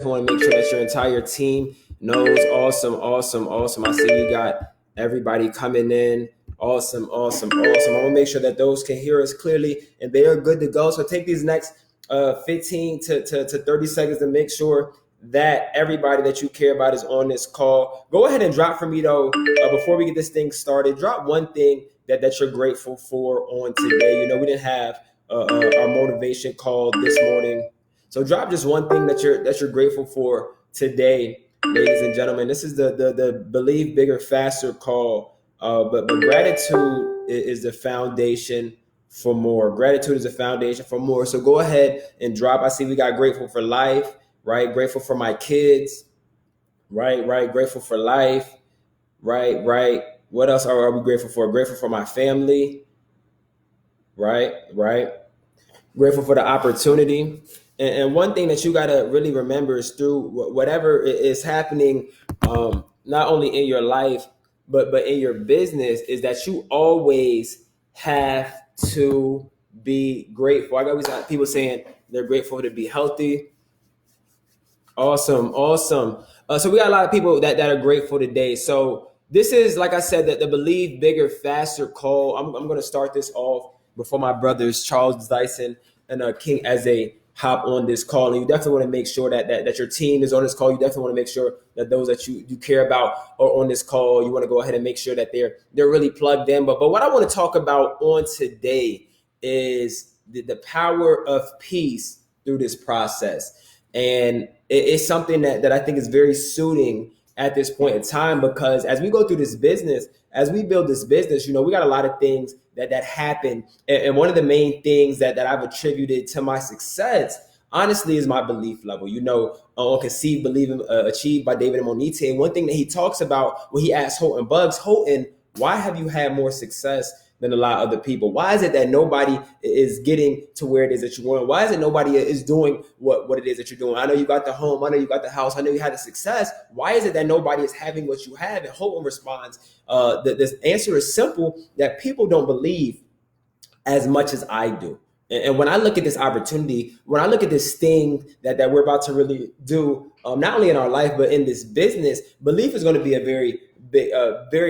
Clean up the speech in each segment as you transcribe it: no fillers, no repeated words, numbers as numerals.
want to make sure that your entire team knows. Awesome, awesome, awesome. I see we got everybody coming in. Awesome, awesome, awesome. I want to make sure that those can hear us clearly and they are good to go. So take these next 15 to 30 seconds to make sure that everybody that you care about is on this call. Go ahead and drop for me though, before we get this thing started. Drop one thing that you're grateful for on today. We didn't have our motivation call this morning. So drop just one thing that you're grateful for today, ladies and gentlemen. This is the Believe Bigger Faster call. But gratitude is the foundation for more. Gratitude is the foundation for more. So go ahead and drop. I see we got grateful for life, right? Grateful for my kids, right? Right. Grateful for life, right? Right. What else are we grateful for? Grateful for my family, right? Right. Grateful for the opportunity. And one thing that you got to really remember is through whatever is happening, not only in your life, but in your business, is that you always have to be grateful. I always got people saying they're grateful to be healthy. Awesome, awesome. So we got a lot of people that are grateful today. So this is, like I said, the Believe Bigger Faster call. I'm going to start this off before my brothers Charles Dyson and King Eze hop on this call. And you definitely want to make sure that your team is on this call. You definitely want to make sure that those that you care about are on this call. You want to go ahead and make sure that they're really plugged in. But what I want to talk about on today is the power of peace through this process. And it's something that I think is very suiting at this point in time, because as we go through this business, as we build this business, we got a lot of things that happen. And one of the main things that I've attributed to my success, honestly, is my belief level. On Conceive, Believe, Achieve by David Monite. And one thing that he talks about when he asks Houghton Bugs, Houghton, why have you had more success than a lot of other people? Why is it that nobody is getting to where it is that you want? Why is it nobody is doing what it is that you're doing? I know you got the home. I know you got the house. I know you had the success. Why is it that nobody is having what you have? And Houghton responds, this answer is simple, that people don't believe as much as I do. And when I look at this opportunity, when I look at this thing that we're about to really do, not only in our life, but in this business, belief is going to be a very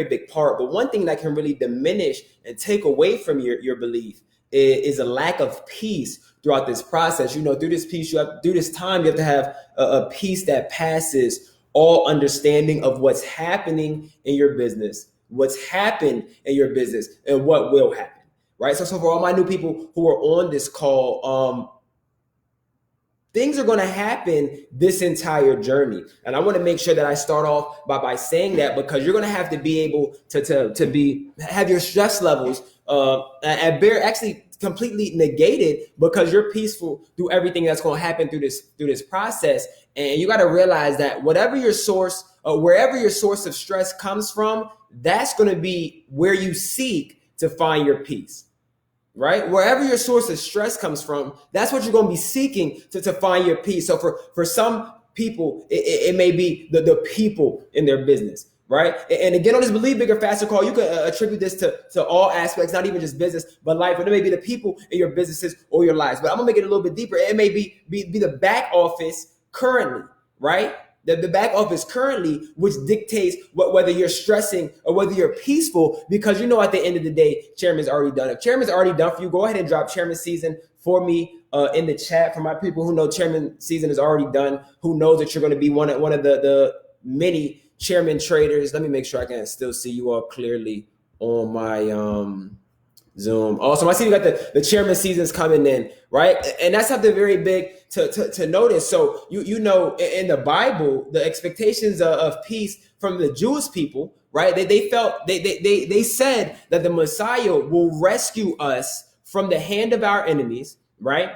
big part. But one thing that can really diminish and take away from your belief is a lack of peace throughout this process. Through this peace, through this time, you have to have a peace that passes all understanding of what's happening in your business, what's happened in your business, and what will happen. Right. So for all my new people who are on this call, things are going to happen this entire journey. And I want to make sure that I start off by saying that, because you're going to have to be able to have your stress levels actually completely negated, because you're peaceful through everything that's going to happen through this process. And you got to realize that wherever your source of stress comes from, that's going to be where you seek to find your peace. Right? Wherever your source of stress comes from, that's what you're going to be seeking to find your peace. So for some people, it may be the people in their business, right? And again, on this Believe Bigger Faster call, you can attribute this to all aspects, not even just business, but life. But it may be the people in your businesses or your lives. But I'm gonna make it a little bit deeper. It may be the back office currently, right? The back office currently, which dictates whether you're stressing or whether you're peaceful, because at the end of the day, Chairman's already done. If Chairman's already done for you, go ahead and drop Chairman season for me in the chat. For my people who know Chairman season is already done, who knows that you're going to be one of the many Chairman traders. Let me make sure I can still see you all clearly on my Zoom. Also, I see you got the Chairman seasons coming in, right? And that's something very big to notice. So in the Bible, the expectations of peace from the Jewish people, right? They said that the Messiah will rescue us from the hand of our enemies, right?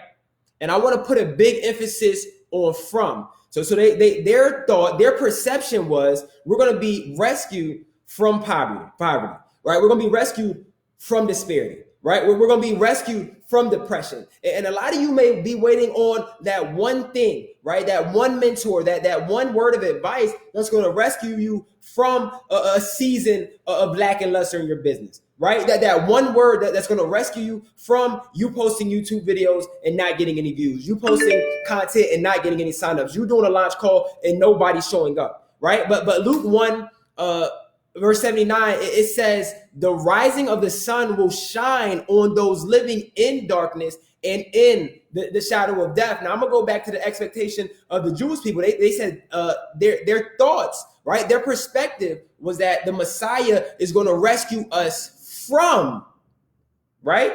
And I want to put a big emphasis on from. So their perception was, we're going to be rescued from poverty, right? We're going to be rescued from disparity, right? We're going to be rescued from depression. And a lot of you may be waiting on that one thing, right? That one mentor, that one word of advice that's going to rescue you from a season of lack and luster in your business, right? That one word that's going to rescue you from you posting YouTube videos and not getting any views, you posting content and not getting any signups, you doing a launch call and nobody's showing up, right? But Luke 1, verse 79, it says, the rising of the sun will shine on those living in darkness and in the shadow of death. Now I'm gonna go back to the expectation of the Jewish people. They said their thoughts, right? Their perspective was that the Messiah is going to rescue us from, right?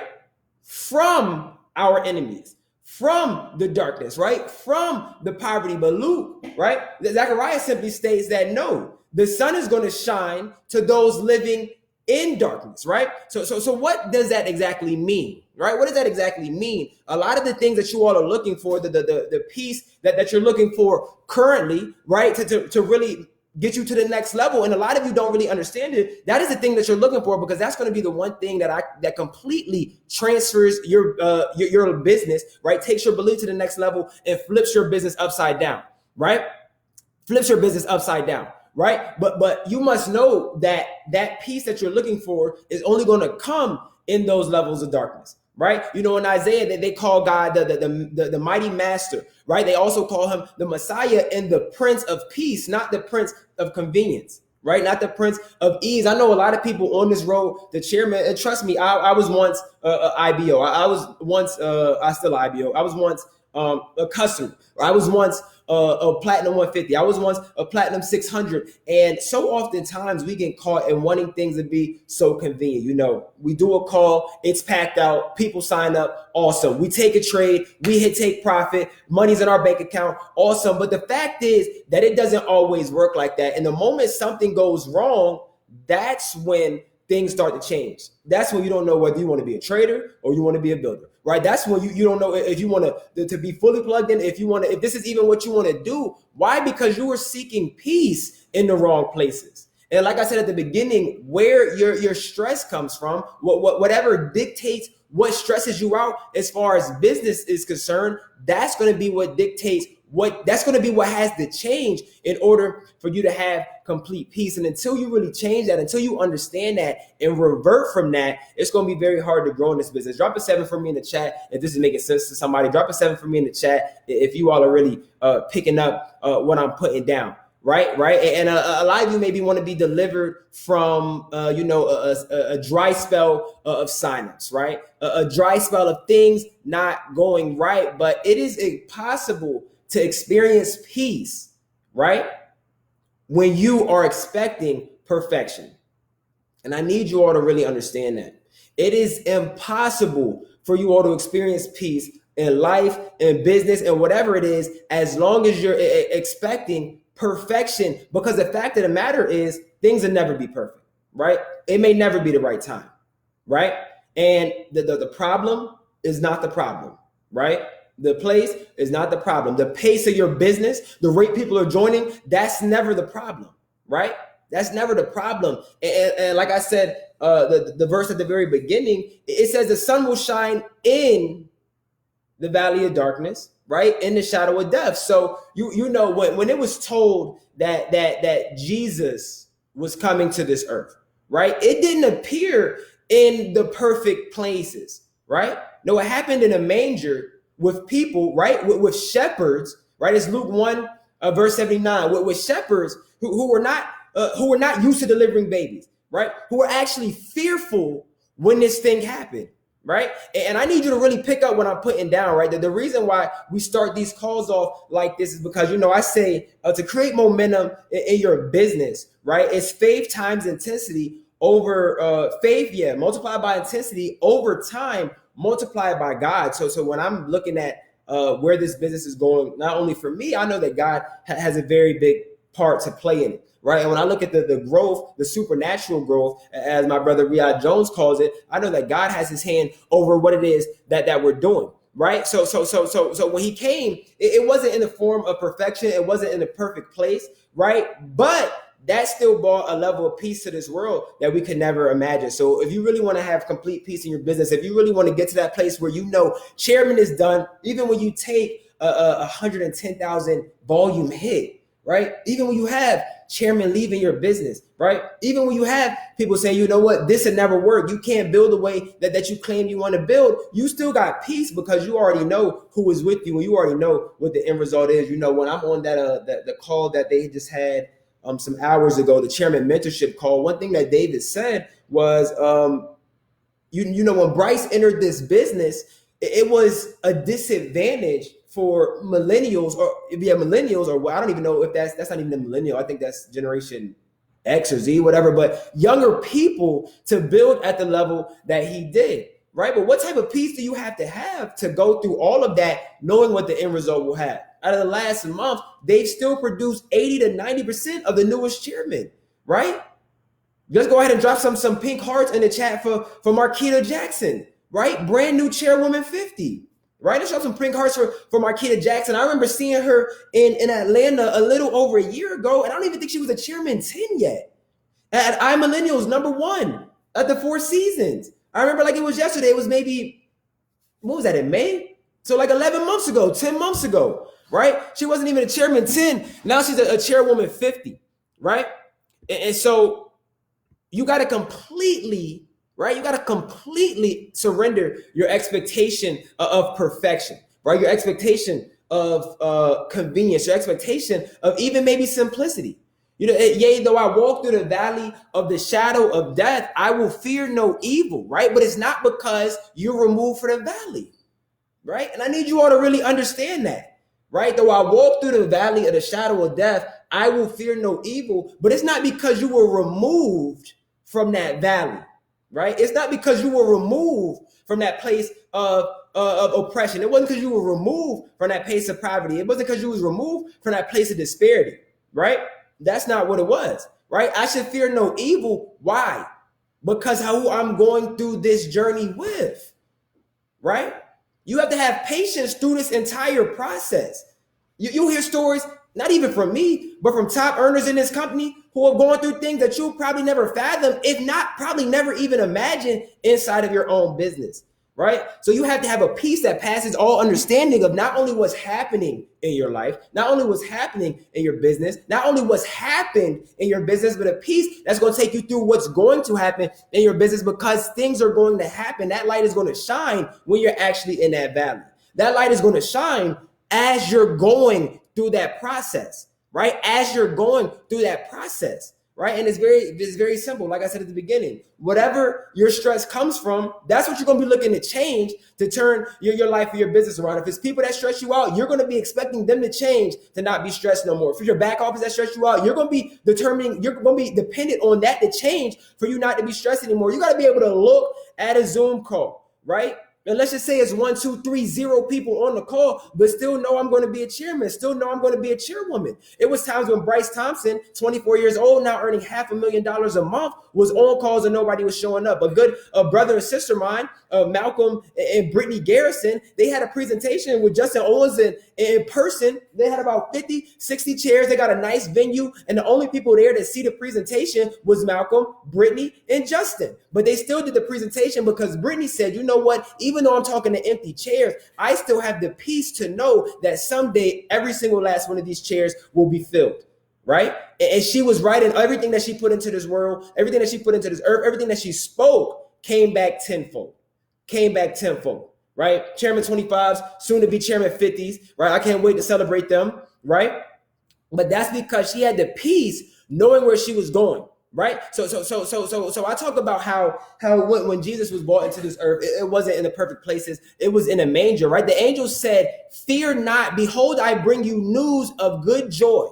From our enemies, from the darkness, right? From the poverty. But Luke, right? Zechariah simply states that no, the sun is going to shine to those living in darkness, right? So what does that exactly mean, right? What does that exactly mean? A lot of the things that you all are looking for, the peace that you're looking for currently, right? To really get you to the next level. And a lot of you don't really understand it. That is the thing that you're looking for, because that's going to be the one thing that completely transfers your business, right? Takes your belief to the next level and flips your business upside down, right? Flips your business upside down, right? But you must know that peace that you're looking for is only going to come in those levels of darkness, right? You know, in Isaiah, they call God the mighty master, right? They also call him the Messiah and the Prince of Peace, not the Prince of Convenience, right? Not the Prince of Ease. I know a lot of people on this road, the chairman, and trust me, I was once IBO. I was once, I still IBO. I was once a customer. I was once a platinum 150. I was once a platinum 600. And so oftentimes we get caught in wanting things to be so convenient. You know, we do a call, it's packed out, people sign up, awesome. We take a trade, we hit take profit, money's in our bank account, awesome. But the fact is that it doesn't always work like that. And the moment something goes wrong, that's when things start to change. That's when you don't know whether you want to be a trader or you want to be a builder, right? That's when you don't know if you want to be fully plugged in, if this is even what you want to do. Why? Because you were seeking peace in the wrong places. And like I said at the beginning, where your stress comes from, whatever dictates what stresses you out as far as business is concerned, that's going to be what dictates that's going to be what has to change in order for you to have complete peace. And until you really change that, until you understand that and revert from that, it's going to be very hard to grow in this business. Drop a 7 for me in the chat if this is making sense to somebody. Drop a 7 for me in the chat if you all are really picking up what I'm putting down. Right. And a lot of you maybe want to be delivered from, a dry spell of signups, right? A dry spell of things not going right. But it is impossible to experience peace, right, when you are expecting perfection. And I need you all to really understand that. It is impossible for you all to experience peace in life, in business, and whatever it is, as long as you're expecting perfection. Because the fact of the matter is, things will never be perfect, right? It may never be the right time, right? And the problem is not the problem, right? The place is not the problem. The pace of your business, the rate people are joining, that's never the problem, right? That's never the problem. And like I said, the verse at the very beginning, it says the sun will shine in the valley of darkness, right? In the shadow of death. So you know when it was told that Jesus was coming to this earth, right? It didn't appear in the perfect places, right? No, it happened in a manger with people, right? With shepherds, right? It's Luke 1, verse 79, with shepherds who were not used to delivering babies, right? Who were actually fearful when this thing happened, right? And I need you to really pick up what I'm putting down, right? The reason why we start these calls off like this is because, I say to create momentum in your business, right? It's faith times intensity over multiplied by intensity over time, multiplied by God. So when I'm looking at where this business is going, not only for me, I know that God has a very big part to play in it, right? And when I look at the growth, the supernatural growth, as my brother Riyad Jones calls it, I know that God has his hand over what it is that we're doing, right? So when he came, it wasn't in the form of perfection. It wasn't in the perfect place, right? But that still brought a level of peace to this world that we could never imagine. So if you really want to have complete peace in your business, if you really want to get to that place where chairman is done, even when you take a 110,000 volume hit, right? Even when you have chairman leaving your business, right? Even when you have people saying, you know what, this will never work. You can't build the way that you claim you want to build. You still got peace because you already know who is with you and you already know what the end result is. You know, when I'm on the call that they just had some hours ago, the chairman mentorship call, one thing that David said was, you know, when Bryce entered this business, it was a disadvantage for millennials, or well, I don't even know if that's not even the millennial. I think that's generation X or Z, whatever, but younger people to build at the level that he did, right? But what type of peace do you have to go through all of that, knowing what the end result will have? Out of the last month, they've still produced 80 to 90% of the newest chairman, right? Let's go ahead and drop some pink hearts in the chat for Marquita Jackson, right? Brand new chairwoman 50, right? Let's drop some pink hearts for Marquita Jackson. I remember seeing her in Atlanta a little over a year ago, and I don't even think she was a chairman 10 yet. At iMillennials #1 at the Four Seasons. I remember like it was yesterday. It was maybe, what was that, in May? So like 11 months ago, 10 months ago, right? She wasn't even a chairman 10. Now she's a chairwoman 50, right? And so you got to completely, right? You got to completely surrender your expectation of perfection, right? Your expectation of convenience, your expectation of even maybe simplicity. You know, yea, though I walk through the valley of the shadow of death, I will fear no evil, right? But it's not because you're removed from the valley, right? And I need you all to really understand that, right? Though I walk through the valley of the shadow of death, I will fear no evil, but it's not because you were removed from that valley, right? It's not because you were removed from that place of oppression. It wasn't because you were removed from that place of poverty. It wasn't because you was removed from that place of disparity, right? That's not what it was, right? I should fear no evil. Why? Because who I'm going through this journey with, right? You have to have patience through this entire process. You hear stories, not even from me, but from top earners in this company who are going through things that you'll probably never fathom, if not probably never even imagine inside of your own business, right? So you have to have a peace that passes all understanding of not only what's happening in your life, not only what's happening in your business, not only what's happened in your business, but a peace that's going to take you through what's going to happen in your business, because things are going to happen. That light is going to shine when you're actually in that valley. That light is going to shine as you're going through that process, right? As you're going through that process, right? And it's very simple. Like I said at the beginning, whatever your stress comes from, that's what you're going to be looking to change to turn your life or your business around. If it's people that stress you out, you're going to be expecting them to change to not be stressed no more. If it's your back office that stress you out, you're going to be dependent on that to change for you not to be stressed anymore. You got to be able to look at a Zoom call, right? And let's just say it's 1, 2, 3, 0 people on the call, but still know I'm going to be a chairman, still know I'm going to be a chairwoman. It was times when Bryce Thompson, 24 years old, now earning $500,000 a month, was on calls and nobody was showing up. A good brother and sister of mine, Malcolm and Brittany Garrison, they had a presentation with Justin Owens in person. They had about 50, 60 chairs. They got a nice venue. And the only people there to see the presentation was Malcolm, Brittany, and Justin. But they still did the presentation because Brittany said, you know what, even though I'm talking to empty chairs, I still have the peace to know that someday every single last one of these chairs will be filled, right? And she was right, in everything that she put into this world, everything that she put into this earth, everything that she spoke came back tenfold, right? Chairman 25s, soon to be Chairman 50s, right? I can't wait to celebrate them, right? But that's because she had the peace knowing where she was going. Right. So I talk about how when Jesus was brought into this earth, it wasn't in the perfect places. It was in a manger. Right. The angel said, fear not. Behold, I bring you news of good joy.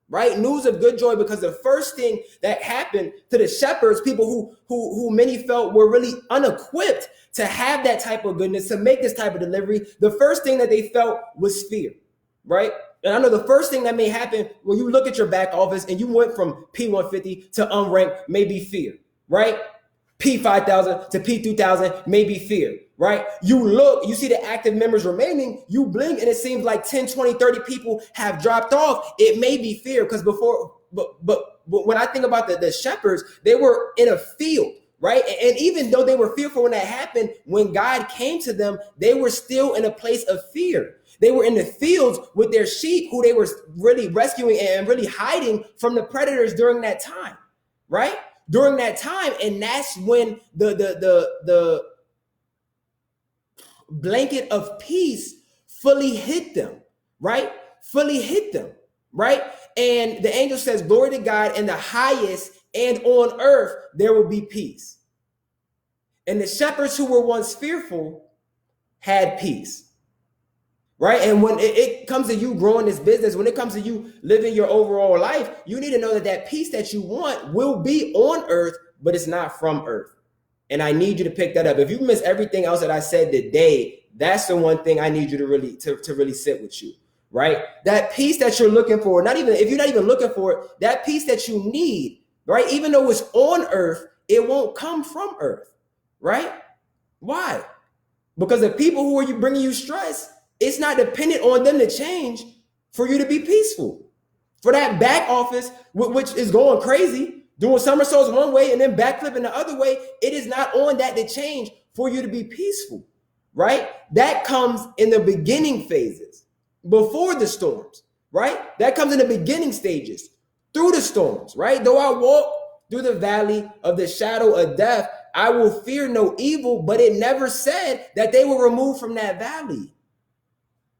Right. News of good joy, because the first thing that happened to the shepherds, people who many felt were really unequipped to have that type of goodness, to make this type of delivery, the first thing that they felt was fear. Right. And I know the first thing that may happen when you look at your back office and you went from P150 to unranked may be fear, right? P5000 to P3000 may be fear, right? You look, you see the active members remaining, you blink and it seems like 10, 20, 30 people have dropped off. It may be fear because but when I think about the shepherds, they were in a field, right? And even though they were fearful when that happened, when God came to them, they were still in a place of fear. They were in the fields with their sheep, who they were really rescuing and really hiding from the predators during that time, right? During that time, and that's when the blanket of peace fully hit them, right? Fully hit them, right? And the angel says, "Glory to God in the highest, and on earth there will be peace." And the shepherds who were once fearful had peace, right? And when it comes to you growing this business, when it comes to you living your overall life, you need to know that that peace that you want will be on earth, but it's not from earth. And I need you to pick that up. If you miss everything else that I said today, that's the one thing I need you to really to really sit with you, right? That peace that you're looking for, not even if you're not even looking for it, that peace that you need, right? Even though it's on earth, it won't come from earth, right? Why? Because the people who are bringing you stress, it's not dependent on them to change for you to be peaceful. For that back office, which is going crazy, doing somersaults one way and then backflipping the other way, it is not on that to change for you to be peaceful, right? That comes in the beginning phases, before the storms, right? That comes in the beginning stages, through the storms, right? Though I walk through the valley of the shadow of death, I will fear no evil, but it never said that they were removed from that valley.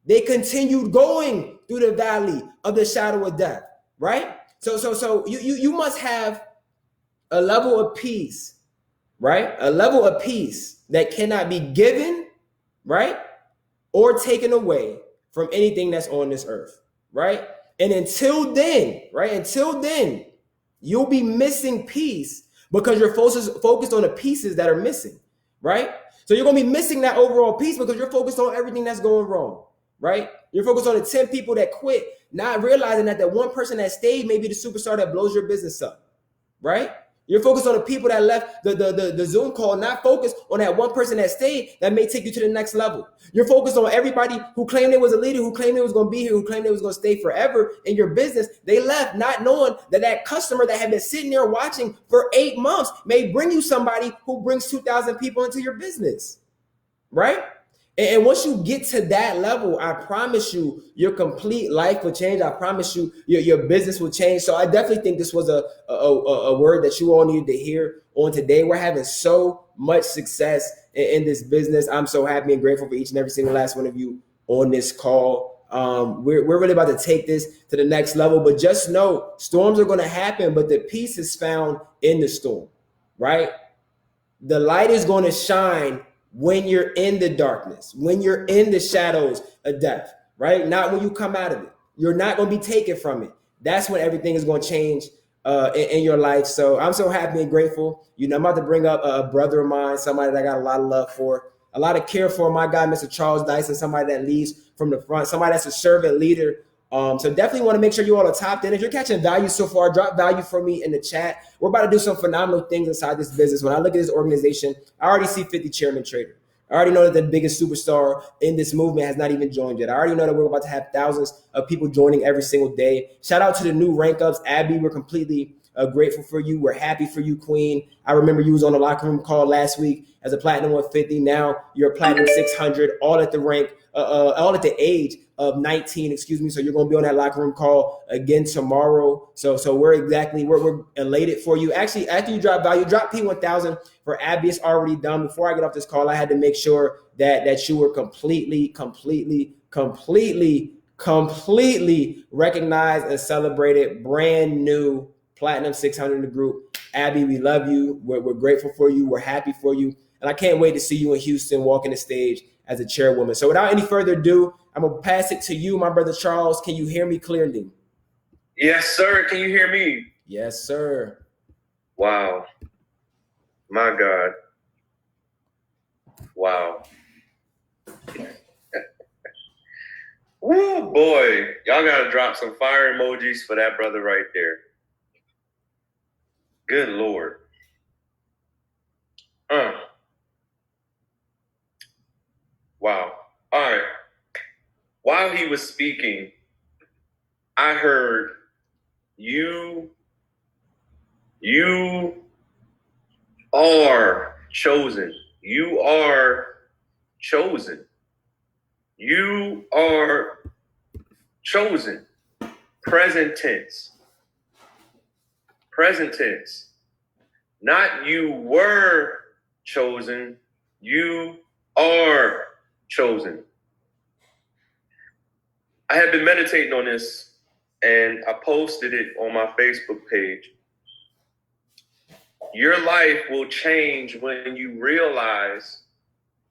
They continued going through the valley of the shadow of death, right? So you must have a level of peace, right? A level of peace that cannot be given, right? Or taken away from anything that's on this earth, right? And until then, right? Until then, you'll be missing peace because you're focused on the pieces that are missing, right? So you're going to be missing that overall piece because you're focused on everything that's going wrong, right? You're focused on the 10 people that quit, not realizing that the one person that stayed may be the superstar that blows your business up, right? You're focused on the people that left the Zoom call, not focused on that one person that stayed that may take you to the next level. You're focused on everybody who claimed they was a leader, who claimed they was going to be here, who claimed they was going to stay forever in your business. They left not knowing that that customer that had been sitting there watching for 8 months may bring you somebody who brings 2,000 people into your business, right? And once you get to that level, I promise you, your complete life will change. I promise you, your business will change. So I definitely think this was a word that you all needed to hear on today. We're having so much success in this business. I'm so happy and grateful for each and every single last one of you on this call. We're really about to take this to the next level. But just know, storms are going to happen, but the peace is found in the storm, right? The light is going to shine when you're in the darkness, when you're in the shadows of death, right? Not when you come out of it. You're not going to be taken from it. That's when everything is going to change in your life. So I'm so happy and grateful. You know, I'm about to bring up a brother of mine, somebody that I got a lot of love for, a lot of care for. My guy, Mr. Charles Dyson, somebody that leads from the front, somebody that's a servant leader. So definitely want to make sure you all are tapped in. If you're catching value so far, drop value for me in the chat. We're about to do some phenomenal things inside this business. When I look at this organization, I already see 50 chairman trader. I already know that the biggest superstar in this movement has not even joined yet. I already know that we're about to have thousands of people joining every single day. Shout out to the new rank ups. Abby, we're completely grateful for you. We're happy for you, Queen. I remember you was on the locker room call last week as a platinum 150. Now you're a platinum 600, all at the rank, all at the age of 19, excuse me. So you're going to be on that locker room call again tomorrow. So we're elated for you. Actually, after you drop value, drop P1000 for Abby. It's already done. Before I get off this call, I had to make sure that you were completely recognized and celebrated. Brand new platinum 600 in the group. Abby, we love you. We're grateful for you. We're happy for you. And I can't wait to see you in Houston walking the stage as a chairwoman. So without any further ado, I'm going to pass it to you, my brother Charles. Can you hear me clearly? Yes, sir. Can you hear me? Yes, sir. Wow. My God. Wow. Woo, boy. Y'all got to drop some fire emojis for that brother right there. Good Lord. Wow. All right. While he was speaking, I heard you, are chosen. You are chosen. You are chosen. Present tense. Present tense. Not you were chosen. You are chosen. I have been meditating on this and I posted it on my Facebook page. Your life will change when you realize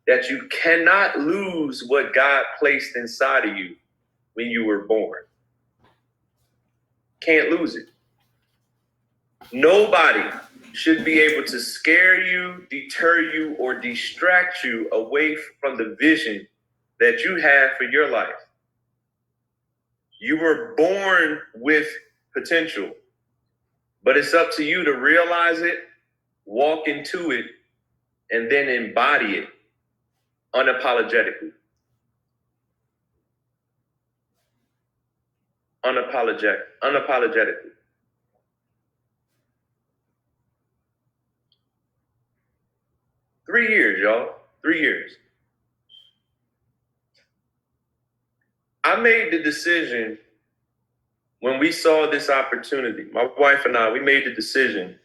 that you cannot lose what God placed inside of you when you were born. Can't lose it. Nobody should be able to scare you, deter you, or distract you away from the vision that you have for your life. You were born with potential, but it's up to you to realize it, walk into it, and then embody it unapologetically. Unapologetically. 3 years, y'all. 3 years. I made the decision when we saw this opportunity. My wife and I, we made the decision.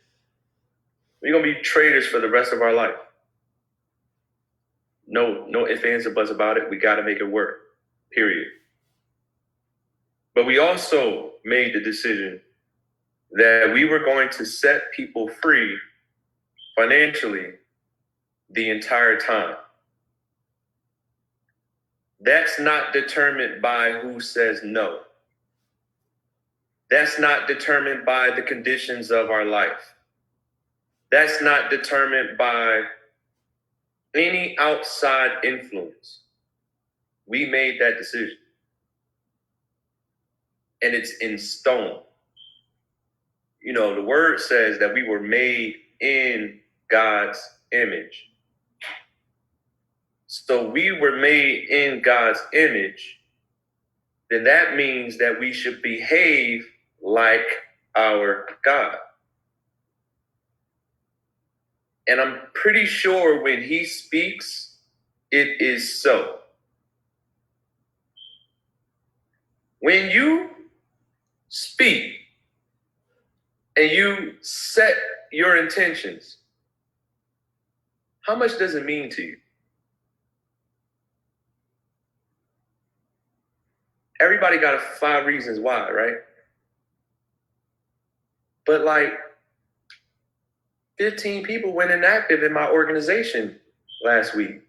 We're going to be traders for the rest of our life. No ifs, ands, or buts about it. We got to make it work. Period. But we also made the decision that we were going to set people free financially the entire time. That's not determined by who says no. That's not determined by the conditions of our life. That's not determined by any outside influence. We made that decision. And it's in stone. You know, the word says that we were made in God's image. So we were made in God's image, then that means that we should behave like our God. And I'm pretty sure when he speaks, it is so. When you speak and you set your intentions, how much does it mean to you? Everybody got 5 reasons why, right? But like 15 people went inactive in my organization last week.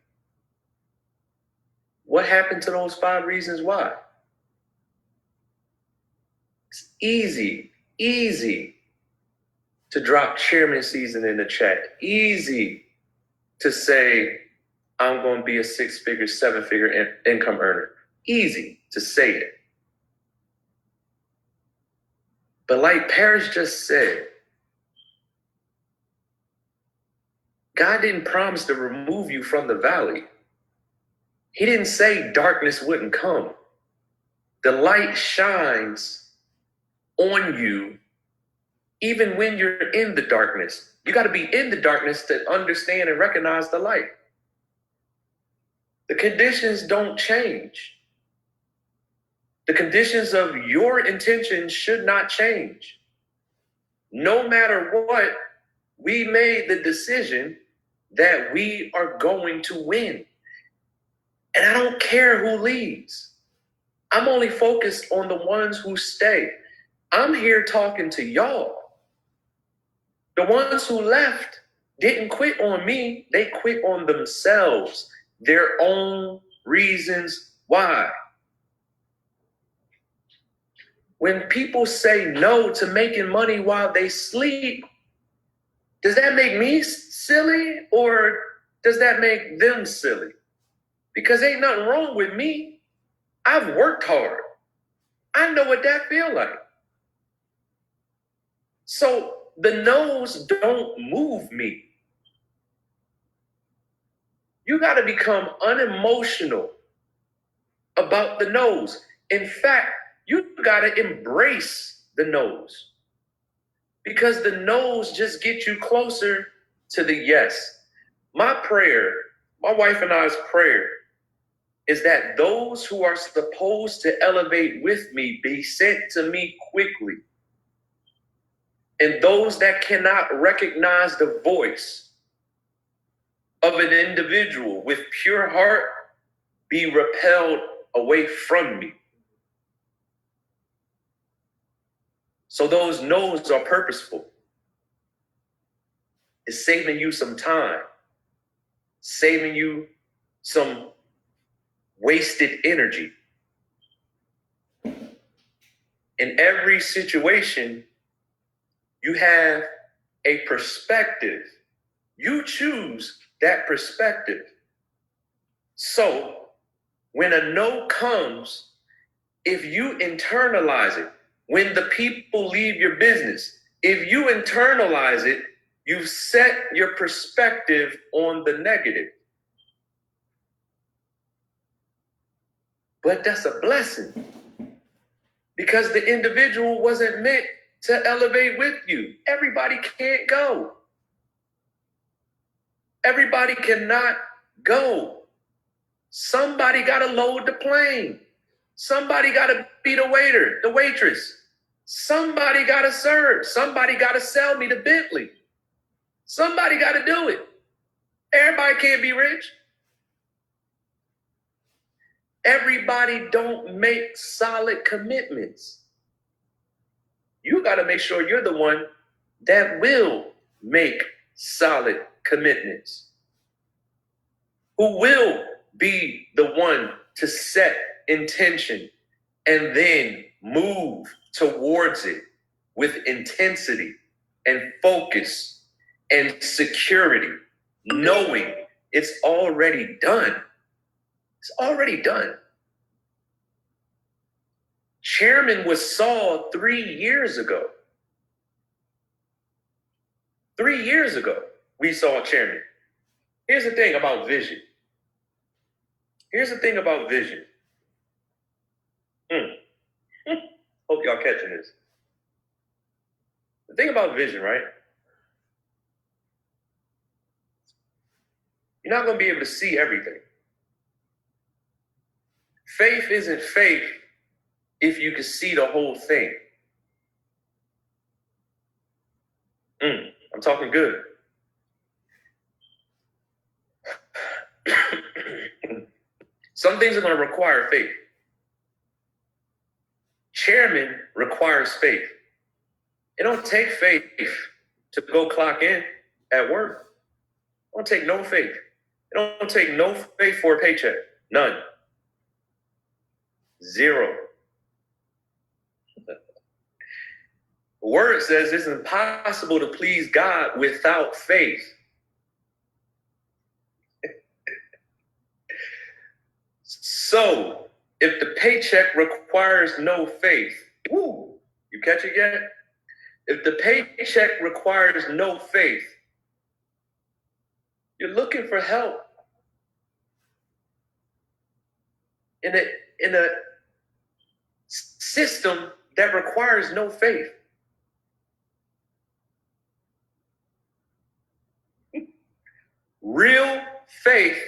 What happened to those 5 reasons why? It's easy to drop chairman season in the chat. Easy to say, I'm going to be a 6-figure, 7-figure income earner. Easy to say it. But like Paris just said, God didn't promise to remove you from the valley. He didn't say darkness wouldn't come. The light shines on you even when you're in the darkness. You got to be in the darkness to understand and recognize the light. The conditions don't change. The conditions of your intention should not change. No matter what, we made the decision that we are going to win. And I don't care who leaves. I'm only focused on the ones who stay. I'm here talking to y'all. The ones who left didn't quit on me. They quit on themselves, their own reasons why. When people say no to making money while they sleep, does that make me silly or does that make them silly? Because ain't nothing wrong with me. I've worked hard. I know what that feel like. So the no's don't move me. You got to become unemotional about the no's. In fact, you got to embrace the no's. Because the no's just get you closer to the yes. My prayer, my wife and I's prayer, is that those who are supposed to elevate with me be sent to me quickly. And those that cannot recognize the voice of an individual with pure heart be repelled away from me. So those no's are purposeful. It's saving you some time, saving you some wasted energy. In every situation, you have a perspective. You choose that perspective. So when a no comes, if you internalize it, when the people leave your business, if you internalize it, you've set your perspective on the negative. But that's a blessing, because the individual wasn't meant to elevate with you. Everybody can't go. Everybody cannot go. Somebody got to load the plane. Somebody got to be the waiter, the waitress. Somebody got to serve. Somebody got to sell me the Bentley. Somebody got to do it. Everybody can't be rich. Everybody don't make solid commitments. You got to make sure you're the one that will make solid commitments, who will be the one to set intention and then move towards it with intensity and focus and security, knowing it's already done. It's already done. Chairman was saw 3 years ago. 3 years ago, we saw chairman. Here's the thing about vision. Here's the thing about vision. Hope y'all catching this. The thing about vision, right? You're not going to be able to see everything. Faith isn't faith if you can see the whole thing. I'm talking good. Some things are going to require faith. Chairman requires faith. It don't take faith to go clock in at work. It don't take no faith. It don't take no faith for a paycheck. None. Zero. The word says it's impossible to please God without faith. So, if the paycheck requires no faith, you catch it yet? If the paycheck requires no faith, you're looking for help in a system that requires no faith. Real faith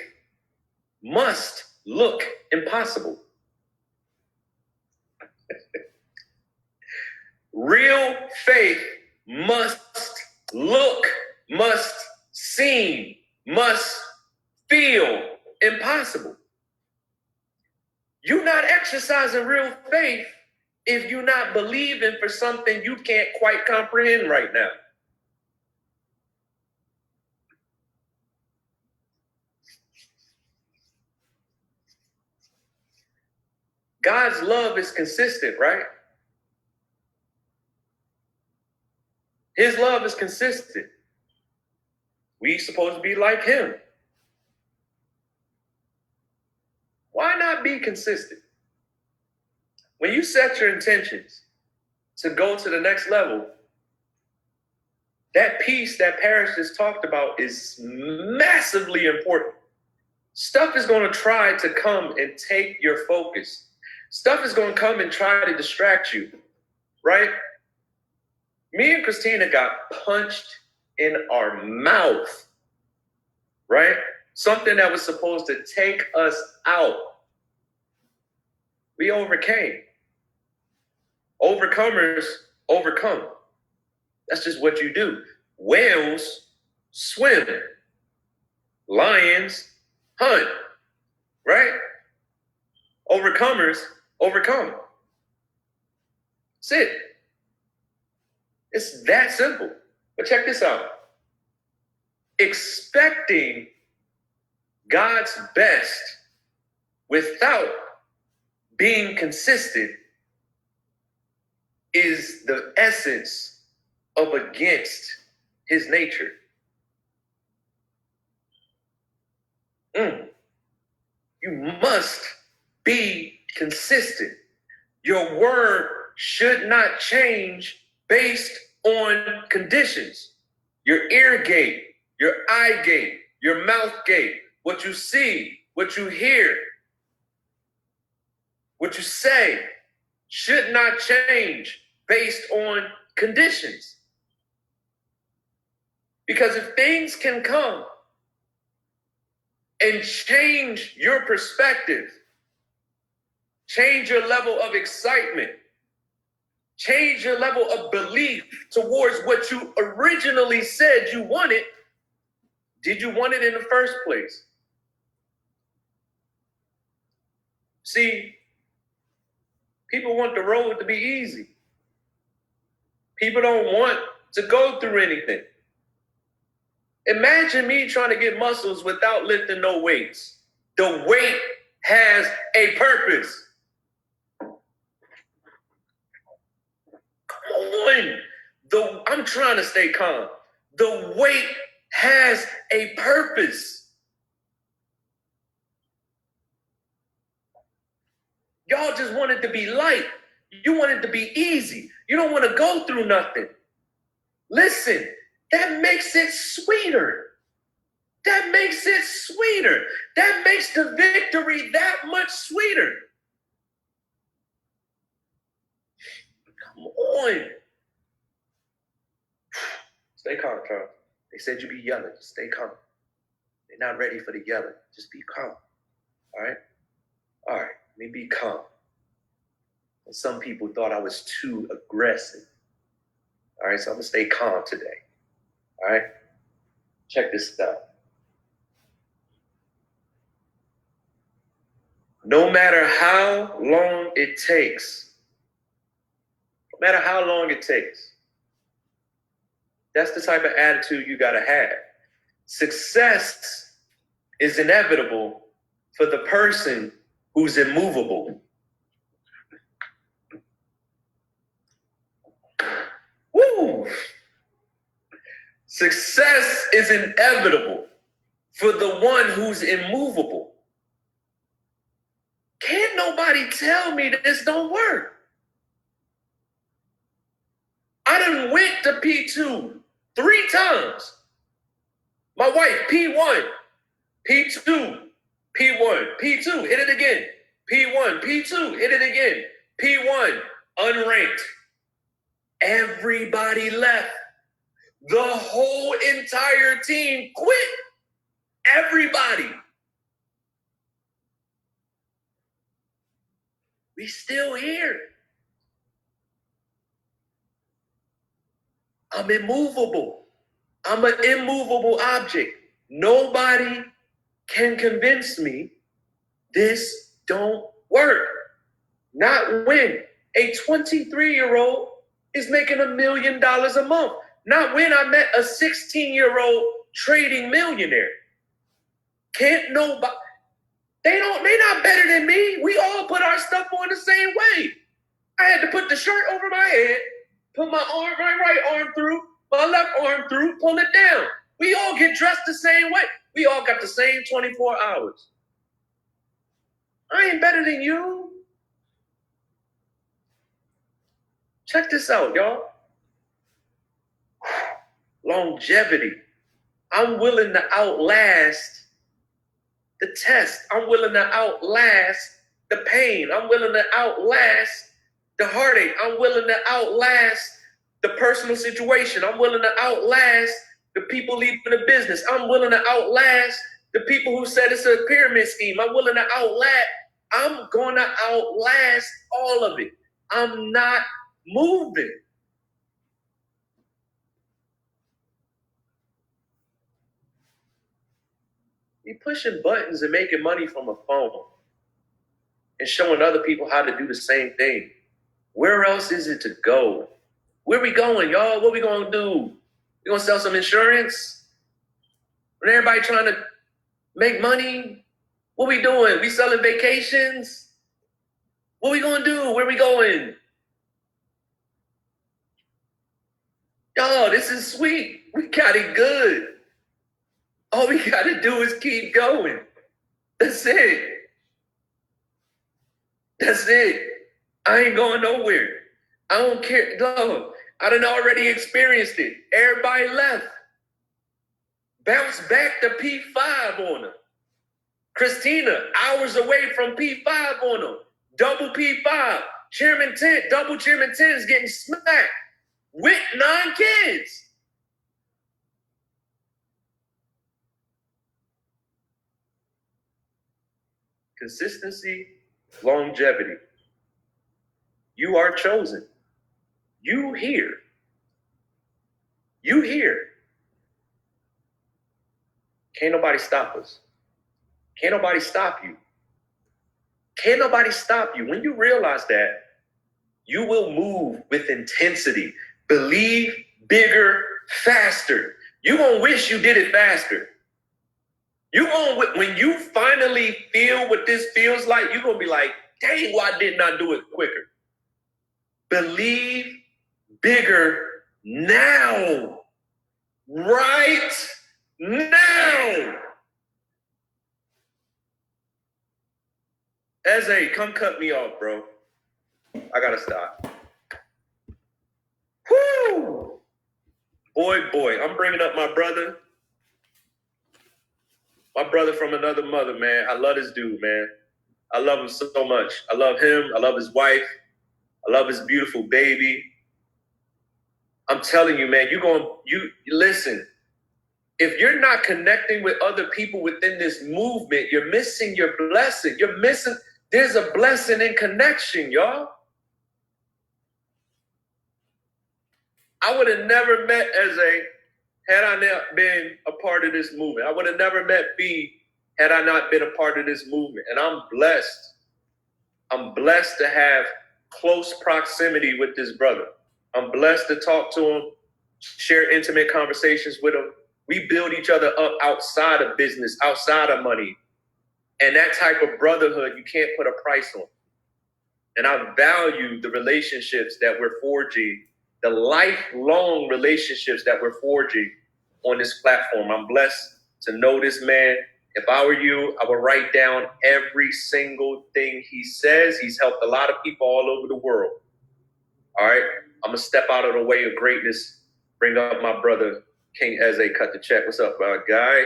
must look impossible. Real faith must look, must seem, must feel impossible. You're not exercising real faith if you're not believing for something you can't quite comprehend right now. God's love is consistent, right? His love is consistent. We supposed to be like him. Why not be consistent? When you set your intentions to go to the next level, that piece that Paris just talked about is massively important. Stuff is going to try to come and take your focus. Stuff is going to come and try to distract you, right? Me and Christina got punched in our mouth, right? Something that was supposed to take us out. We overcame. Overcomers overcome. That's just what you do. Whales swim. Lions hunt, right? Overcomers overcome. That's it. It's that simple. But check this out. Expecting God's best without being consistent is the essence of against his nature. You must be consistent. Your word should not change based on conditions. Your ear gate, your eye gate, your mouth gate, what you see, what you hear, what you say should not change based on conditions. Because if things can come and change your perspective, change your level of excitement, change your level of belief towards what you originally said you wanted, did you want it in the first place? See, people want the road to be easy. People don't want to go through anything. Imagine me trying to get muscles without lifting no weights. The weight has a purpose. Come on. I'm trying to stay calm. The weight has a purpose. Y'all just want it to be light. You want it to be easy. You don't want to go through nothing. Listen, that makes it sweeter. That makes it sweeter. That makes the victory that much sweeter. Come on. Stay calm, Charles. They said you be yelling. Just stay calm. They're not ready for the yelling. Just be calm. All right? All right. Let me be calm. And some people thought I was too aggressive. All right? So I'm going to stay calm today. All right? Check this out. No matter how long it takes, that's the type of attitude you got to have. Success is inevitable for the person who's immovable. Woo! Success is inevitable for the one who's immovable. Can't nobody tell me that this don't work. I done went to P2 3 times. My wife, P1, P2, P1, P2, hit it again. P1, P2, hit it again. P1, unranked. Everybody left. The whole entire team quit. Everybody. We still here. I'm immovable. I'm an immovable object. Nobody can convince me this don't work. Not when a 23-year-old is making $1 million a month. Not when I met a 16-year-old trading millionaire. Can't nobody. They not better than me. We all put our stuff on the same way. I had to put the shirt over my head, put my right arm through, my left arm through, pull it down. We all get dressed the same way. We all got the same 24 hours. I ain't better than you. Check this out, y'all. Longevity. I'm willing to outlast the test. I'm willing to outlast the pain. I'm willing to outlast the heartache. I'm willing to outlast the personal situation. I'm willing to outlast the people leaving the business. I'm willing to outlast the people who said it's a pyramid scheme. I'm willing to I'm going to outlast all of it. I'm not moving. You're pushing buttons and making money from a phone and showing other people how to do the same thing. Where else is it to go? Where we going, y'all? What we gonna do? We gonna sell some insurance? When everybody trying to make money? What we doing? We selling vacations? What we gonna do? Where we going? Y'all, this is sweet. We got it good. All we gotta do is keep going. That's it. That's it. I ain't going nowhere. I don't care. No, I done already experienced it. Everybody left. Bounce back to P5 on them. Christina, hours away from P5 on them. Double P5. Chairman 10, double Chairman 10 is getting smacked with 9 kids. Consistency, longevity. You are chosen. You here. You here. Can't nobody stop us. Can't nobody stop you. Can't nobody stop you. When you realize that, you will move with intensity. Believe bigger, faster. You're going to wish you did it faster. When you finally feel what this feels like, you're going to be like, dang, why didn't I do it quicker? Believe bigger now. Right now. Eze, come cut me off, bro. I gotta stop. Whoo! Boy, I'm bringing up my brother. My brother from another mother, man. I love this dude, man. I love him so much. I love him. I love his wife. I love his beautiful baby. I'm telling you, man, you listen. If you're not connecting with other people within this movement, you're missing your blessing. There's a blessing in connection, y'all. I would have never met Eze had I not been a part of this movement. I would have never met B had I not been a part of this movement. And I'm blessed. I'm blessed to have close proximity with this brother. I'm blessed to talk to him, share intimate conversations with him. We build each other up outside of business, outside of money. And that type of brotherhood, you can't put a price on. And I value the relationships that we're forging, the lifelong relationships that we're forging on this platform. I'm blessed to know this man. If I were you, I would write down every single thing he says. He's helped a lot of people all over the world. All right, I'm going to step out of the way of greatness, bring up my brother, King Eze, cut the check. What's up, guy?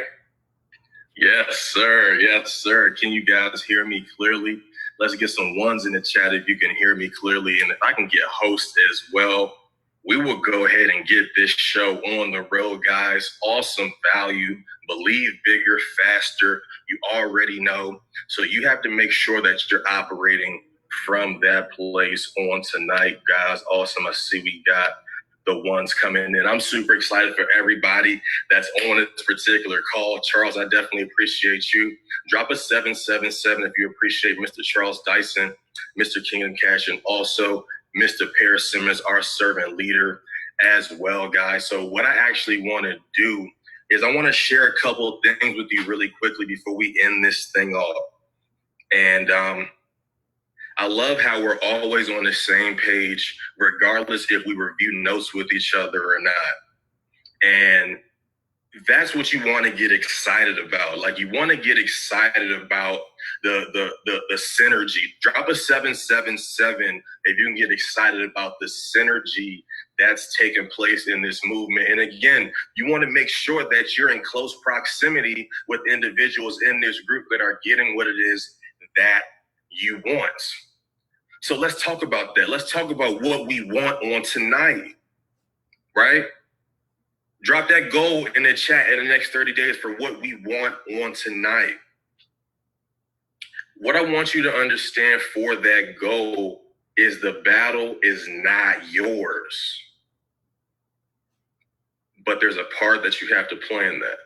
Yes, sir. Yes, sir. Can you guys hear me clearly? Let's get some ones in the chat if you can hear me clearly. And if I can get host as well, we will go ahead and get this show on the road, guys. Awesome value. Believe bigger, faster. You already know. So you have to make sure that you're operating from that place on tonight, guys. Awesome. I see we got the ones coming in. I'm super excited for everybody that's on this particular call. Charles, I definitely appreciate you. Drop a 777 if you appreciate Mr. Charles Dyson, Mr. Kingdom Cash, and also Mr. Paris Simmons, our servant leader as well, guys. So what I actually want to do is I want to share a couple of things with you really quickly before we end this thing off. And I love how we're always on the same page, regardless if we review notes with each other or not. And that's what you want to get excited about. Like, you want to get excited about the synergy. Drop a 777 if you can get excited about the synergy that's taking place in this movement. And again, you want to make sure that you're in close proximity with individuals in this group that are getting what it is that you want. So let's talk about that. Let's talk about what we want on tonight, right? Drop that goal in the chat in the next 30 days for what we want on tonight. What I want you to understand for that goal is the battle is not yours. But there's a part that you have to play in that,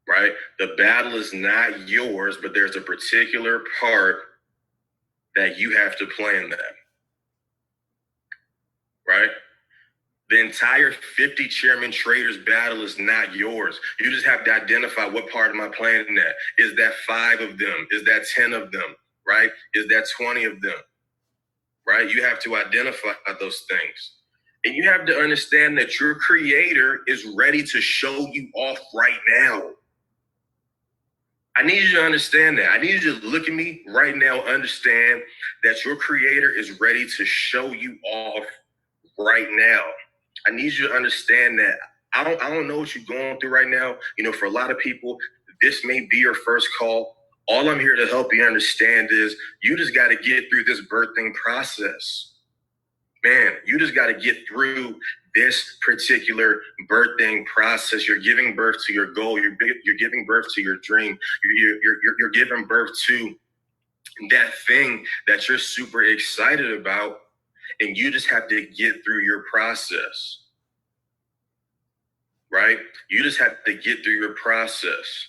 right? The battle is not yours, but there's a particular part that you have to play in that, right? The entire 50 chairman traders battle is not yours. You just have to identify what part am I playing in that? Is that 5 of them? Is that 10 of them, right? Is that 20 of them, right? You have to identify those things. And you have to understand that your creator is ready to show you off right now. I need you to understand that. I need you to look at me right now, understand that your creator is ready to show you off right now. I need you to understand that. I don't know what you're going through right now. You know, for a lot of people, this may be your first call. All I'm here to help you understand is you just got to get through this birthing process. Man, you just got to get through this particular birthing process. You're giving birth to your goal. You're giving birth to your dream. You're giving birth to that thing that you're super excited about, and you just have to get through your process, right? You just have to get through your process.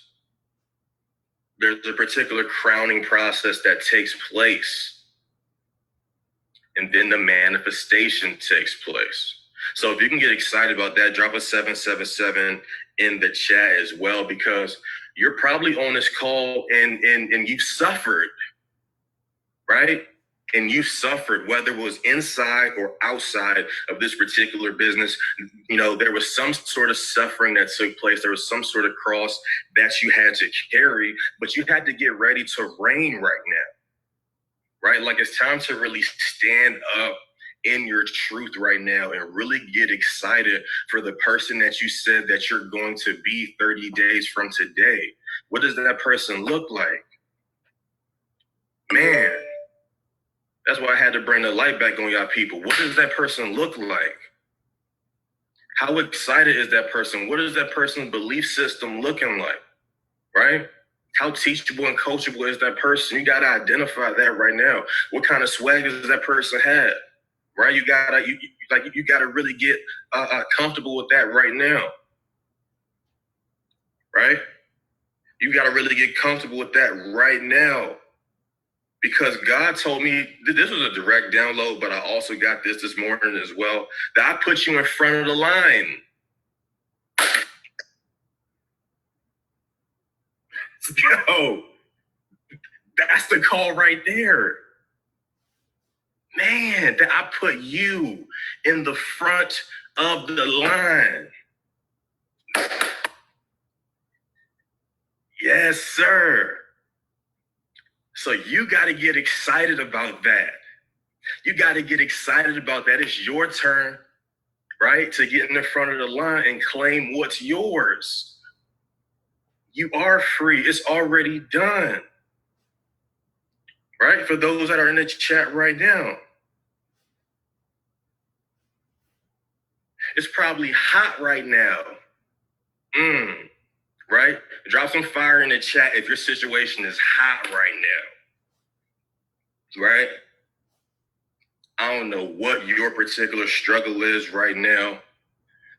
There's a particular crowning process that takes place. And then the manifestation takes place. So if you can get excited about that, drop a 777 in the chat as well, because you're probably on this call and you suffered, right? And you suffered, whether it was inside or outside of this particular business. You know, there was some sort of suffering that took place. There was some sort of cross that you had to carry, but you had to get ready to reign right now. Right? Like, it's time to really stand up in your truth right now and really get excited for the person that you said that you're going to be 30 days from today. What does that person look like? Man, that's why I had to bring the light back on y'all people. What does that person look like? How excited is that person? What is that person's belief system looking like? Right? How teachable and coachable is that person? You got to identify that right now. What kind of swag does that person have? Right? You got to really get comfortable with that right now. Right? You got to really get comfortable with that right now. Because God told me, this was a direct download, but I also got this morning as well, that I put you in front of the line. Yo, that's the call right there. Man, that I put you in the front of the line. Yes, sir. So you got to get excited about that. You got to get excited about that. It's your turn, right, to get in the front of the line and claim what's yours. You are free. It's already done. Right? For those that are in the chat right now. It's probably hot right now. Right? Drop some fire in the chat if your situation is hot right now. Right? I don't know what your particular struggle is right now,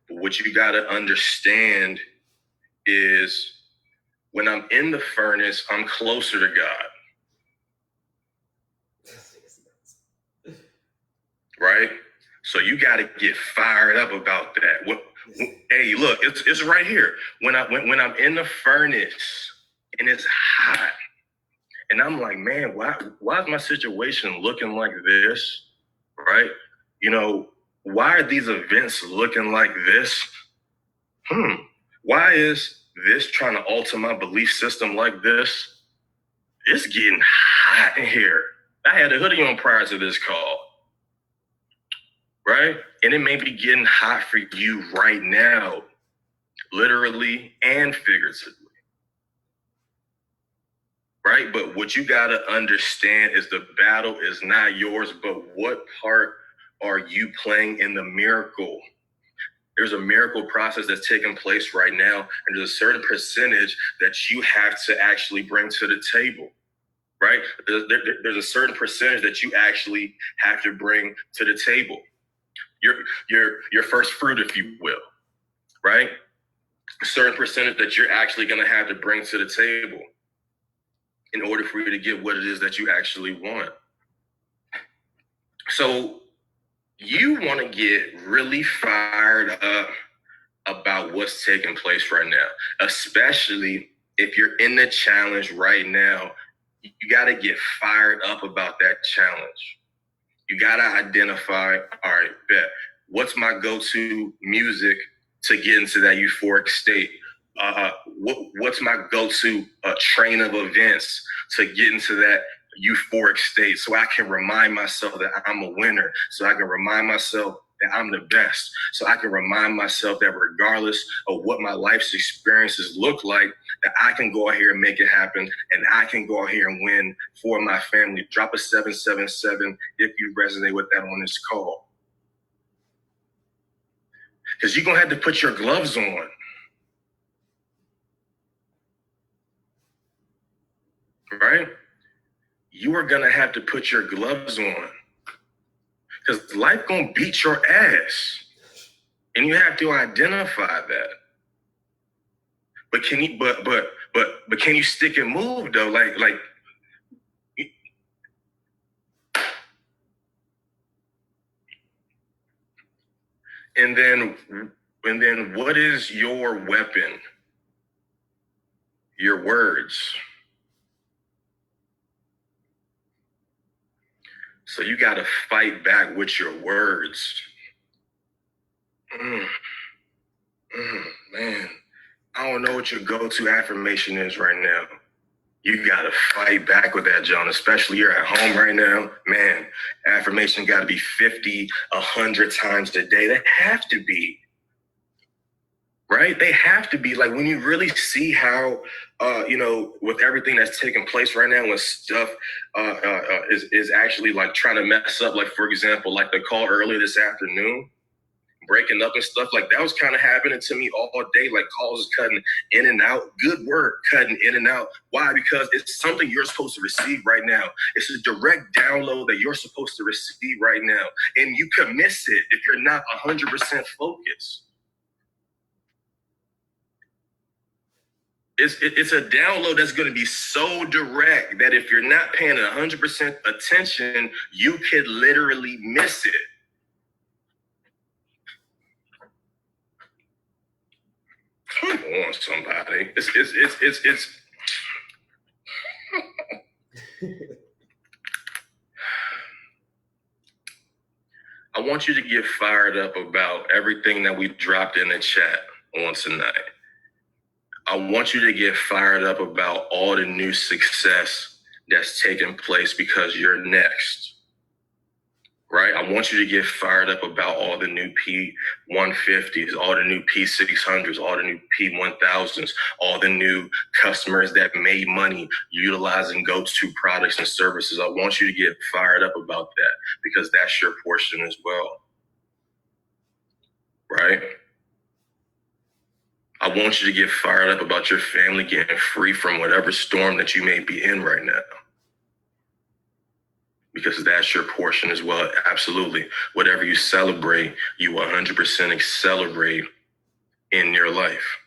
but what you got to understand is when I'm in the furnace, I'm closer to God. Right? So you got to get fired up about that. Hey, look, it's right here. When I'm in the furnace and it's hot, and I'm like, man, why is my situation looking like this? Right? You know, why are these events looking like this? Why is this trying to alter my belief system like this? It's getting hot in here. I had a hoodie on prior to this call. Right? And it may be getting hot for you right now, literally and figuratively. Right? But what you got to understand is the battle is not yours, but what part are you playing in the miracle? There's a miracle process that's taking place right now, and there's a certain percentage that you have to actually bring to the table, right? There's a certain percentage that you actually have to bring to the table. Your first fruit, if you will, right? A certain percentage that you're actually going to have to bring to the table in order for you to get what it is that you actually want. So you want to get really fired up about what's taking place right now, especially if you're in the challenge right now. You got to get fired up about that challenge. You got to identify, all right, bet, what's my go-to music to get into that euphoric state? What's my go-to train of events to get into that euphoric state, so I can remind myself that I'm a winner, so I can remind myself that I'm the best, so I can remind myself that regardless of what my life's experiences look like, that I can go out here and make it happen, and I can go out here and win for my family. Drop a 777 if you resonate with that on this call. Because you're going to have to put your gloves on. Right? You are going to have to put your gloves on. Because life going to beat your ass. And you have to identify that. But can you but can you stick and move though? Like and then what is your weapon? Your words. So you got to fight back with your words. Man, I don't know what your go-to affirmation is right now. You got to fight back with that, John, especially you're at home right now. Man, affirmation got to be 50, 100 times a day. They have to be. Right? They have to be. Like, when you really see how, with everything that's taking place right now, when stuff is actually like trying to mess up, like, for example, like the call earlier this afternoon, breaking up and stuff, like that was kind of happening to me all day. Like, calls is cutting in and out. Good work, cutting in and out. Why? Because it's something you're supposed to receive right now. It's a direct download that you're supposed to receive right now. And you can miss it if you're not 100% focused. It's a download that's going to be so direct that if you're not paying 100% attention, you could literally miss it. Come on, somebody. It's I want you to get fired up about everything that we dropped in the chat on tonight. I want you to get fired up about all the new success that's taking place because you're next, right? I want you to get fired up about all the new P150s, all the new P600s, all the new P1000s, all the new customers that made money utilizing go-to products and services. I want you to get fired up about that because that's your portion as well, right? I want you to get fired up about your family getting free from whatever storm that you may be in right now. Because that's your portion as well. Absolutely. Whatever you celebrate, you 100% accelerate in your life.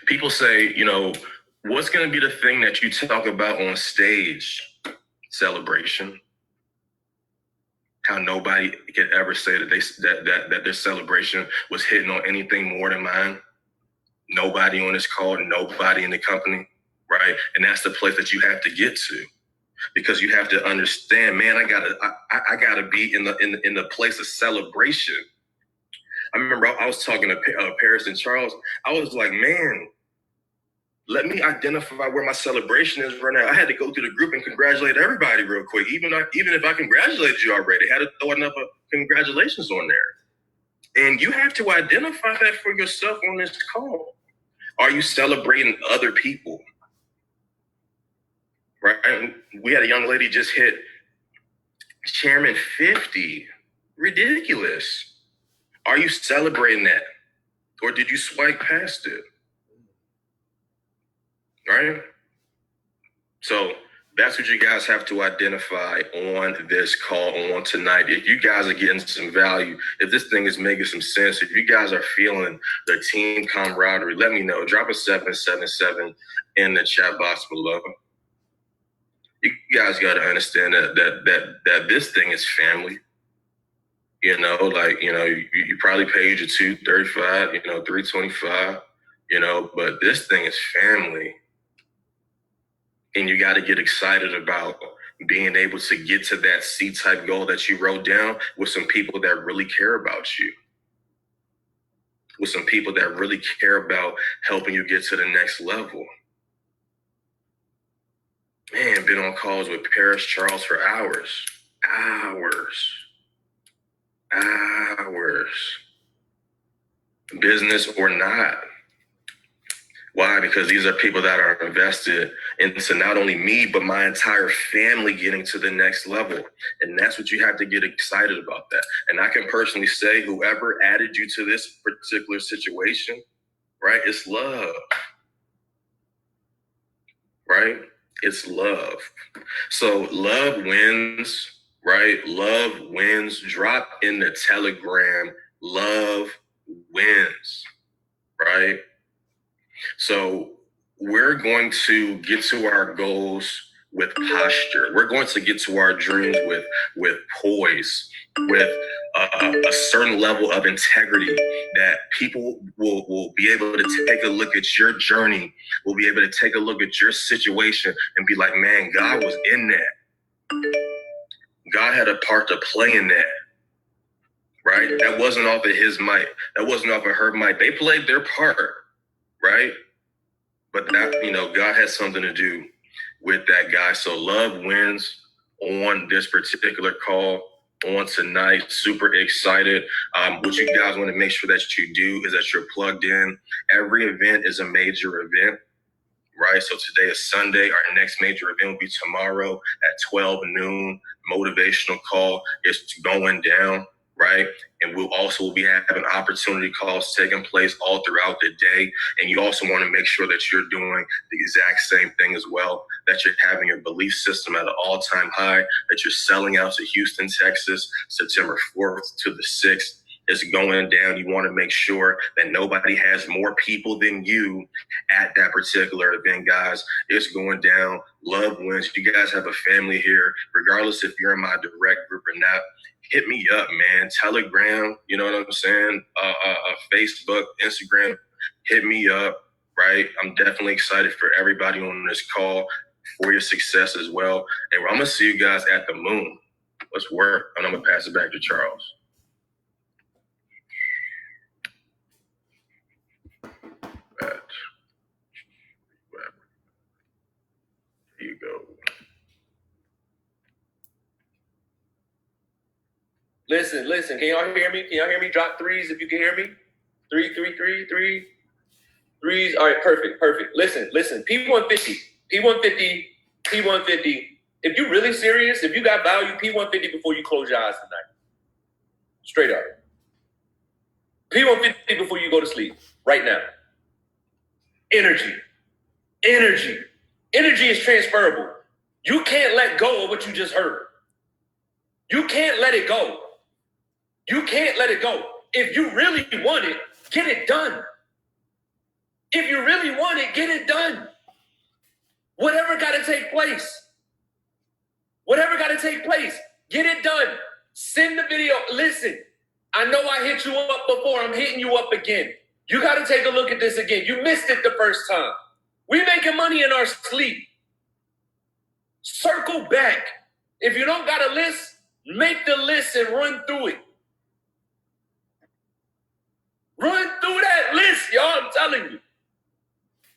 People say, what's going to be the thing that you talk about on stage? Celebration. How nobody could ever say that their celebration was hitting on anything more than mine. Nobody on this call, nobody in the company, right? And that's the place that you have to get to, because you have to understand, man, I gotta be in the place of celebration. I remember I was talking to Paris and Charles. I was like, man, let me identify where my celebration is right now. I had to go through the group and congratulate everybody real quick. Even if I congratulated you already, I had to throw enough congratulations on there. And you have to identify that for yourself on this call. Are you celebrating other people? Right? And we had a young lady just hit Chairman 50. Ridiculous. Are you celebrating that? Or did you swipe past it? Right? So that's what you guys have to identify on this call on tonight. If you guys are getting some value, if this thing is making some sense, if you guys are feeling the team camaraderie, let me know. Drop a 777 in the chat box below. You guys got to understand that this thing is family. You know, like, you know, you probably paid your $235, you know, $325, you know, but this thing is family. And you got to get excited about being able to get to that C-type goal that you wrote down with some people that really care about you. With some people that really care about helping you get to the next level. Man, been on calls with Paris Charles for hours. Business or not. Why? Because these are people that are invested into not only me, but my entire family getting to the next level. And that's what you have to get excited about that. And I can personally say, whoever added you to this particular situation, right? It's love, right? It's love. So love wins, right? Love wins. Drop in the Telegram. Love wins, right? So we're going to get to our goals with posture. We're going to get to our dreams with poise, with a certain level of integrity that people will be able to take a look at your journey, will be able to take a look at your situation and be like, man, God was in that. God had a part to play in that, right? That wasn't off of his might. That wasn't off of her might. They played their part, right? But that, you know, God has something to do with that guy. So love wins on this particular call on tonight. Super excited. What you guys want to make sure that you do is that you're plugged in. Every event is a major event, right? So today is Sunday. Our next major event will be tomorrow at 12 noon. Motivational call is going down, right? And we'll also be having opportunity calls taking place all throughout the day. And you also want to make sure that you're doing the exact same thing as well, that you're having your belief system at an all-time high, that you're selling out to Houston, Texas, September 4th to the 6th. Is going down. You want to make sure that nobody has more people than you at that particular event, guys. It's going down. Love wins. You guys have a family here, regardless if you're in my direct group or not. Hit me up, man. Telegram, you know what I'm saying? Facebook, Instagram, hit me up, right? I'm definitely excited for everybody on this call, for your success as well. And I'm going to see you guys at the moon. Let's work. And I'm going to pass it back to Charles. Here you go. Listen. Can y'all hear me? Can y'all hear me? Drop threes if you can hear me. Three. Threes. All right, perfect. Listen. P150. If you're really serious, if you got value, P150 before you close your eyes tonight. Straight up. P150 before you go to sleep. Right now. Energy is transferable. You can't let go of what you just heard. You can't let it go. If you really want it, get it done. Whatever got to take place, get it done. Send the video. Listen, I know I hit you up before. I'm hitting you up again. You got to take a look at this again. You missed it the first time. We making money in our sleep. Circle back. If you don't got a list, make the list and run through it. Run through that list, y'all. I'm telling you.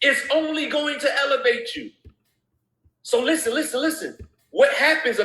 It's only going to elevate you. So listen. What happens